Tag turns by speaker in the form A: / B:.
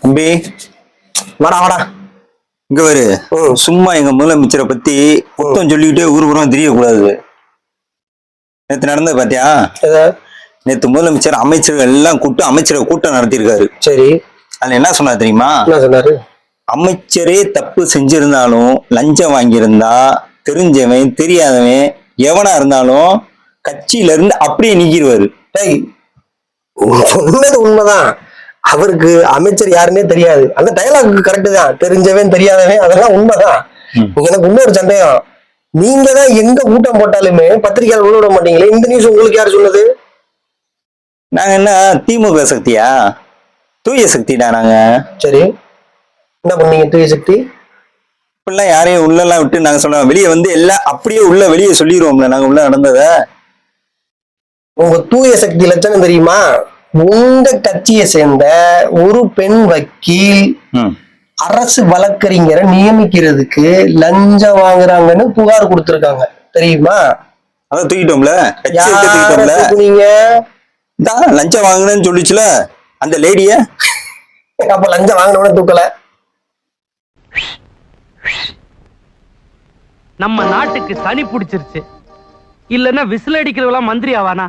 A: தம்பி
B: வாடா வாடா.
A: இங்க வரு. சும்மா எங்க முதலமைச்சரை பத்தி புத்தம் சொல்லிக்கிட்டே ஊர்வரம் தெரியக்கூடாது. நேத்து நடந்தது பாத்தியா? நேத்து முதலமைச்சர் அமைச்சர்கள் எல்லாம் கூப்பிட்டு அமைச்சரை கூட்டம் நடத்திருக்காரு.
B: சரி,
A: அதுல என்ன சொன்னார் தெரியுமா?
B: என்ன சொன்னாரு?
A: அமைச்சரே தப்பு செஞ்சிருந்தாலும் லஞ்சம் வாங்கியிருந்தா தெரிஞ்சவன் தெரியாதவன் எவனா இருந்தாலும் கட்சியில இருந்து அப்படியே நீக்கிடுவாரு.
B: சொன்னது உண்மைதான். அவருக்கு அமைச்சர் யாருன்னே தெரியாது. அந்த டயலாக் கரெக்ட் தான். தெரிஞ்சவன் தெரியாதவன் அதெல்லாம் உண்மைதான். எனக்கு இன்னொரு சந்தேகம். நீங்க தான் எங்க கூட்டம் போட்டாலுமே பத்திரிகையாளர் உள்ள விட மாட்டீங்களே, இந்த நியூஸ் உங்களுக்கு யாரு சொன்னது?
A: நாங்க என்ன திமுக சக்தியா? தூய சக்திடா நாங்க.
B: சரி, என்ன பண்ணீங்க தூய சக்தி?
A: இப்பெல்லாம் யாரையும் உள்ள எல்லாம் விட்டு நாங்க சொன்னோம். வெளியே வந்து எல்லாம் அப்படியே உள்ள வெளியே சொல்லிடுவோம்ல நாங்க உள்ள நடந்தத.
B: உங்க தூய சக்தி லட்சணம் தெரியுமா? உங்க கட்சியை சேர்ந்த ஒரு பெண் வக்கீல் அரசு வழக்கறிஞரை நியமிக்கிறதுக்கு லஞ்சம் வாங்குறாங்கன்னு புகார் கொடுத்திருக்காங்க, தெரியுமா?
A: அதான் தூக்கிட்டோம்ல.
B: நீங்க
A: லஞ்சம் வாங்குறேன்னு சொல்லிச்சுல அந்த லேடிய.
B: அப்ப லஞ்சம் வாங்கினவன தூக்கல.
C: நம்ம நாட்டுக்கு சனி பிடிச்சிருச்சு. இல்லன்னா விசில் அடிக்கிறவெல்லாம் மந்திரி ஆவானா?